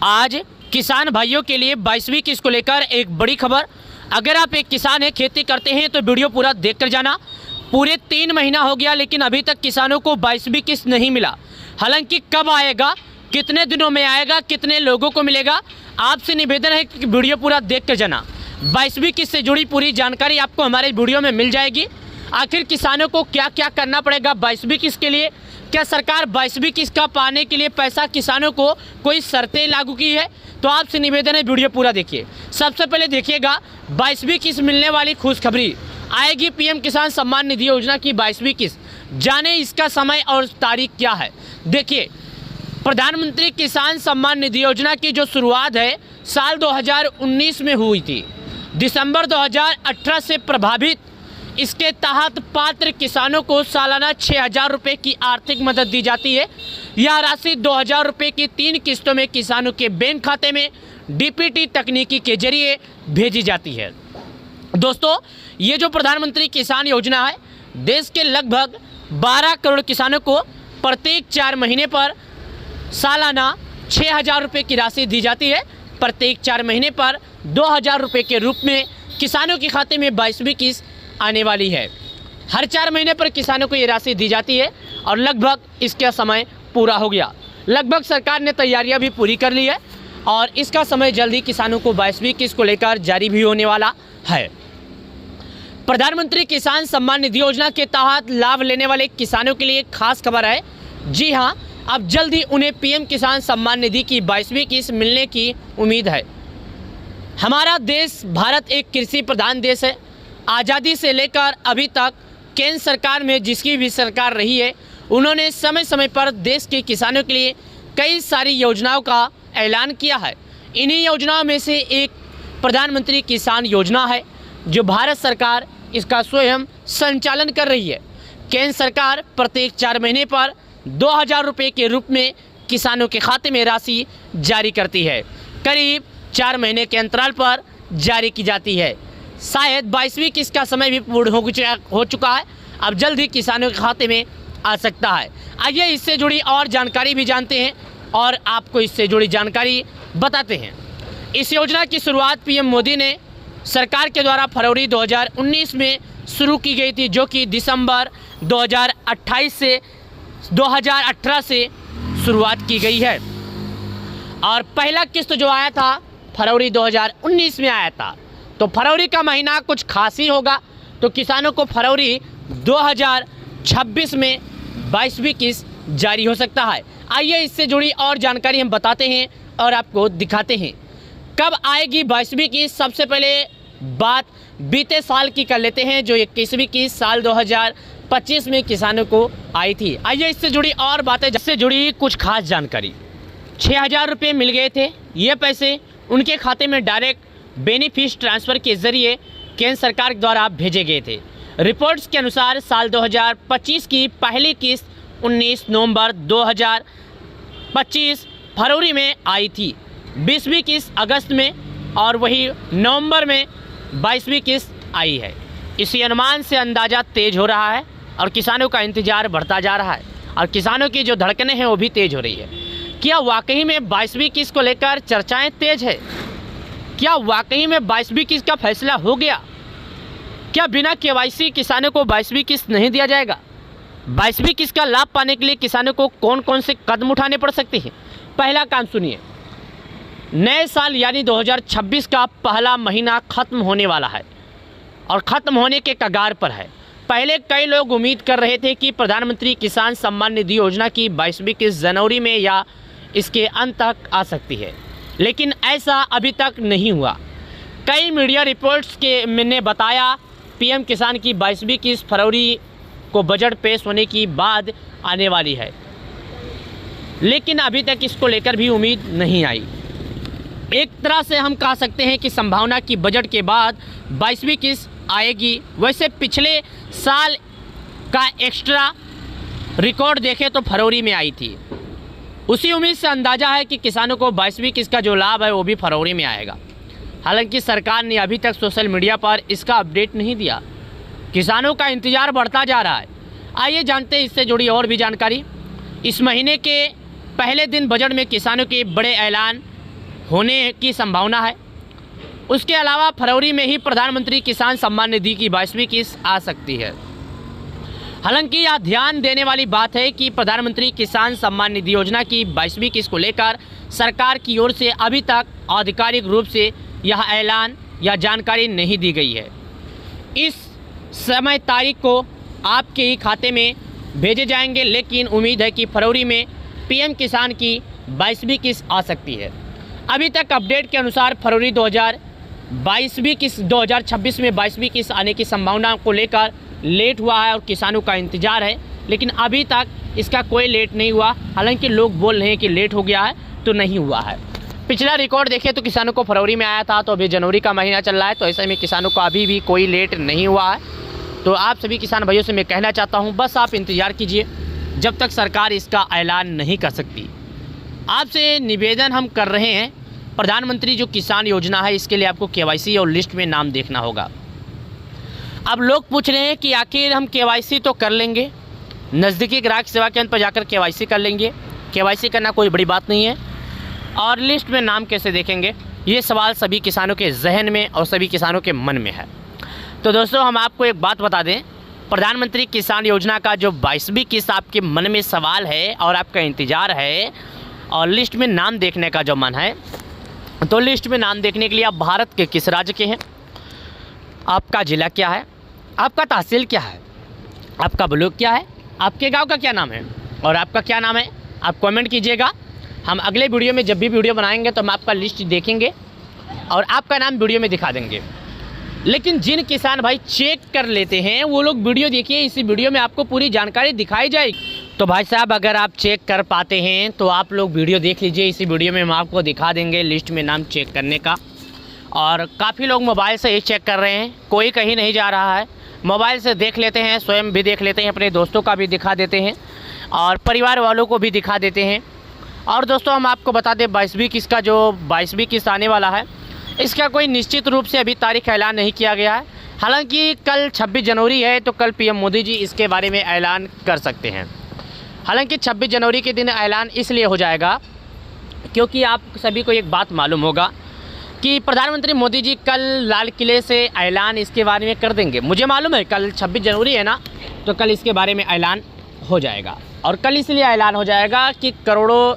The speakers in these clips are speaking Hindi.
आज किसान भाइयों के लिए 22वीं किस्त को लेकर एक बड़ी खबर। अगर आप एक किसान हैं, खेती करते हैं तो वीडियो पूरा देख कर जाना। पूरे 3 महीना हो गया लेकिन अभी तक किसानों को 22वीं किस्त नहीं मिला। हालांकि कब आएगा, कितने दिनों में आएगा, कितने लोगों को मिलेगा, आपसे निवेदन है कि वीडियो पूरा देख कर जाना। 22वीं किस्त से जुड़ी पूरी जानकारी आपको हमारे वीडियो में मिल जाएगी। आखिर किसानों को क्या क्या करना पड़ेगा 22वीं किस्त के लिए, क्या सरकार 22वीं किस्त का पाने के लिए पैसा किसानों को कोई शर्तें लागू की है, तो आपसे निवेदन है वीडियो पूरा देखिए। सबसे पहले देखिएगा 22वीं किस्त मिलने वाली खुशखबरी। आएगी पीएम किसान सम्मान निधि योजना की 22वीं किस्त। जाने इसका समय और तारीख क्या है। देखिए, प्रधानमंत्री किसान सम्मान निधि योजना की जो शुरुआत है साल 2019 में हुई थी। दिसंबर 2018 से प्रभावित इसके तहत पात्र किसानों को सालाना 6,000 रुपये की आर्थिक मदद दी जाती है। यह राशि 2,000 रुपये की 3 किस्तों में किसानों के बैंक खाते में डीपीटी तकनीकी के जरिए भेजी जाती है। दोस्तों, ये जो प्रधानमंत्री किसान योजना है, देश के लगभग 12 करोड़ किसानों को प्रत्येक 4 महीने पर सालाना 6,000 रुपये की राशि दी जाती है। प्रत्येक 4 महीने पर 2,000 रुपये के रूप में किसानों के खाते में 22वीं किस्त आने वाली है। हर 4 महीने पर किसानों को ये राशि दी जाती है और लगभग इसका समय पूरा हो गया। लगभग सरकार ने तैयारियां भी पूरी कर ली है और इसका समय जल्दी किसानों को 22वीं किस्त को लेकर जारी भी होने वाला है। प्रधानमंत्री किसान सम्मान निधि योजना के तहत लाभ लेने वाले किसानों के लिए खास खबर है। जी हाँ, अब जल्दी उन्हें पीएम किसान सम्मान निधि की 22वीं किस्त मिलने की उम्मीद है। हमारा देश भारत एक कृषि प्रधान देश है। आज़ादी से लेकर अभी तक केंद्र सरकार में जिसकी भी सरकार रही है, उन्होंने समय समय पर देश के किसानों के लिए कई सारी योजनाओं का ऐलान किया है। इन्हीं योजनाओं में से एक प्रधानमंत्री किसान योजना है, जो भारत सरकार इसका स्वयं संचालन कर रही है। केंद्र सरकार प्रत्येक 4 महीने पर 2,000 रुपये के रूप में किसानों के खाते में राशि जारी करती है। करीब 4 महीने के अंतराल पर जारी की जाती है। शायद 22वीं किस्त का समय भी पूर्ण हो चुका है, अब जल्द ही किसानों के खाते में आ सकता है। आइए इससे जुड़ी और जानकारी भी जानते हैं और आपको इससे जुड़ी जानकारी बताते हैं। इस योजना की शुरुआत पीएम मोदी ने सरकार के द्वारा फरवरी 2019 में शुरू की गई थी, जो कि दिसंबर 2018 से शुरुआत की गई है। और पहला किस्त जो आया था फरवरी 2019 में आया था, तो फरवरी का महीना कुछ खास ही होगा, तो किसानों को फरवरी 2026 में 22वीं किस्त जारी हो सकता है। आइए इससे जुड़ी और जानकारी हम बताते हैं और आपको दिखाते हैं कब आएगी 22वीं किस्त। सबसे पहले बात बीते साल की कर लेते हैं, जो 21वीं किस्त साल 2025 में किसानों को आई थी। आइए इससे जुड़ी और बातें, जिससे जुड़ी कुछ खास जानकारी। 6,000 रुपये मिल गए थे। ये पैसे उनके खाते में डायरेक्ट बेनिफिट ट्रांसफ़र के जरिए केंद्र सरकार द्वारा भेजे गए थे। रिपोर्ट्स के अनुसार साल 2025 की पहली किस्त 19 नवंबर 2025 फरवरी में आई थी, 20वीं किस्त अगस्त में और वही नवंबर में 22वीं किस्त आई है। इसी अनुमान से अंदाज़ा तेज हो रहा है और किसानों का इंतज़ार बढ़ता जा रहा है और किसानों की जो धड़कनें हैं वो भी तेज हो रही है। क्या वाकई में 22वीं किस्त को लेकर चर्चाएं तेज है? क्या वाकई में 22वीं किस्त का फैसला हो गया? क्या बिना केवाईसी किसानों को 22वीं किस्त नहीं दिया जाएगा? 22वीं किस्त का लाभ पाने के लिए किसानों को कौन कौन से कदम उठाने पड़ सकते हैं? पहला काम सुनिए। नए साल यानी 2026 का पहला महीना खत्म होने वाला है और ख़त्म होने के कगार पर है। पहले कई लोग उम्मीद कर रहे थे कि प्रधानमंत्री किसान सम्मान निधि योजना की 22वीं किस्त जनवरी में या इसके अंत तक आ सकती है, लेकिन ऐसा अभी तक नहीं हुआ। कई मीडिया रिपोर्ट्स के मैंने बताया पीएम किसान की 22वीं किस्त फरवरी को बजट पेश होने की बाद आने वाली है, लेकिन अभी तक इसको लेकर भी उम्मीद नहीं आई। एक तरह से हम कह सकते हैं कि संभावना की बजट के बाद 22वीं किस्त आएगी। वैसे पिछले साल का एक्स्ट्रा रिकॉर्ड देखें तो फरवरी में आई थी। उसी उम्मीद से अंदाज़ा है कि किसानों को 22वीं किस्त का जो लाभ है वो भी फरवरी में आएगा। हालांकि सरकार ने अभी तक सोशल मीडिया पर इसका अपडेट नहीं दिया। किसानों का इंतज़ार बढ़ता जा रहा है। आइए जानते हैं इससे जुड़ी और भी जानकारी। इस महीने के पहले दिन बजट में किसानों के बड़े ऐलान होने की संभावना है। उसके अलावा फरवरी में ही प्रधानमंत्री किसान सम्मान निधि की 22वीं किस्त आ सकती है। हालांकि यह ध्यान देने वाली बात है कि प्रधानमंत्री किसान सम्मान निधि योजना की 22वीं किस्त को लेकर सरकार की ओर से अभी तक आधिकारिक रूप से यह ऐलान या जानकारी नहीं दी गई है। इस समय तारीख को आपके ही खाते में भेजे जाएंगे, लेकिन उम्मीद है कि फरवरी में पीएम किसान की 22वीं किस्त आ सकती है। अभी तक अपडेट के अनुसार फरवरी 2022वीं किस्त 2026 में 22वीं किस्त आने की संभावना को लेकर लेट हुआ है और किसानों का इंतज़ार है, लेकिन अभी तक इसका कोई लेट नहीं हुआ। हालांकि लोग बोल रहे हैं कि लेट हो गया है, तो नहीं हुआ है। पिछला रिकॉर्ड देखें तो किसानों को फरवरी में आया था, तो अभी जनवरी का महीना चल रहा है, तो ऐसे में किसानों को अभी भी कोई लेट नहीं हुआ है। तो आप सभी किसान भाइयों से मैं कहना चाहता हूँ, बस आप इंतज़ार कीजिए जब तक सरकार इसका ऐलान नहीं कर सकती। आपसे निवेदन हम कर रहे हैं, प्रधानमंत्री जो किसान योजना है इसके लिए आपको KYC और लिस्ट में नाम देखना होगा। अब लोग पूछ रहे हैं कि आखिर हम KYC तो कर लेंगे, नज़दीकी ग्राहक सेवा केंद्र पर जाकर KYC कर लेंगे, KYC करना कोई बड़ी बात नहीं है, और लिस्ट में नाम कैसे देखेंगे? ये सवाल सभी किसानों के जहन में और सभी किसानों के मन में है। तो दोस्तों, हम आपको एक बात बता दें, प्रधानमंत्री किसान योजना का जो 22वीं किस्त आपके मन में सवाल है और आपका इंतज़ार है और लिस्ट में नाम देखने का जो मन है, तो लिस्ट में नाम देखने के लिए आप भारत के किस राज्य के हैं, आपका ज़िला क्या है, आपका तहसील क्या है, आपका ब्लॉक क्या है, आपके गांव का क्या नाम है और आपका क्या नाम है, आप कमेंट कीजिएगा। हम अगले वीडियो में जब भी वीडियो बनाएंगे तो हम आपका लिस्ट देखेंगे और आपका नाम वीडियो में दिखा देंगे। लेकिन जिन किसान भाई चेक कर लेते हैं वो लोग वीडियो देखिए, इसी वीडियो में आपको पूरी जानकारी दिखाई जाएगी। तो भाई साहब, अगर आप चेक कर पाते हैं तो आप लोग वीडियो देख लीजिए, इसी वीडियो में हम आपको दिखा देंगे लिस्ट में नाम चेक करने का। और काफ़ी लोग मोबाइल से ही चेक कर रहे हैं, कोई कहीं नहीं जा रहा है, मोबाइल से देख लेते हैं, स्वयं भी देख लेते हैं, अपने दोस्तों का भी दिखा देते हैं और परिवार वालों को भी दिखा देते हैं। और दोस्तों, हम आपको बता दें 22वीं किस्त का जो 22वीं किस्त आने वाला है, इसका कोई निश्चित रूप से अभी तारीख ऐलान नहीं किया गया है। हालांकि कल 26 जनवरी है, तो कल पीएम मोदी जी इसके बारे में ऐलान कर सकते हैं। हालांकि 26 जनवरी के दिन ऐलान इसलिए हो जाएगा क्योंकि आप सभी को एक बात मालूम होगा कि प्रधानमंत्री मोदी जी कल लाल किले से ऐलान इसके बारे में कर देंगे। मुझे मालूम है कल 26 जनवरी है ना, तो कल इसके बारे में ऐलान हो जाएगा। और कल इसलिए ऐलान हो जाएगा कि करोड़ों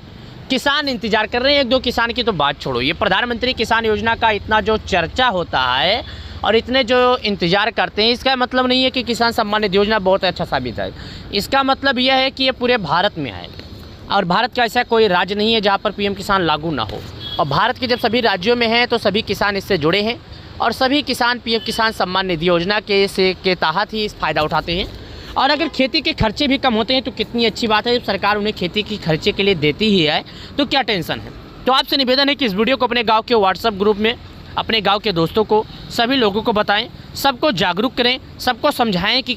किसान इंतज़ार कर रहे हैं। 1-2 किसान की तो बात छोड़ो, ये प्रधानमंत्री किसान योजना का इतना जो चर्चा होता है और इतने जो इंतज़ार करते हैं, इसका मतलब नहीं है कि किसान सम्मान निधि योजना बहुत अच्छा साबित है। इसका मतलब यह है कि ये पूरे भारत में है और भारत का ऐसा कोई राज्य नहीं है जहाँ पर पीएम किसान लागू ना हो। और भारत के जब सभी राज्यों में हैं तो सभी किसान इससे जुड़े हैं और सभी किसान पीएम किसान सम्मान निधि योजना के तहत ही इस फ़ायदा उठाते हैं। और अगर खेती के खर्चे भी कम होते हैं तो कितनी अच्छी बात है, जब सरकार उन्हें खेती के खर्चे के लिए देती ही है तो क्या टेंशन है। तो आपसे निवेदन है कि इस वीडियो को अपने गांव के व्हाट्सएप ग्रुप में अपने गांव के दोस्तों को, सभी लोगों को बताएं, सबको जागरूक करें, सबको समझाएं कि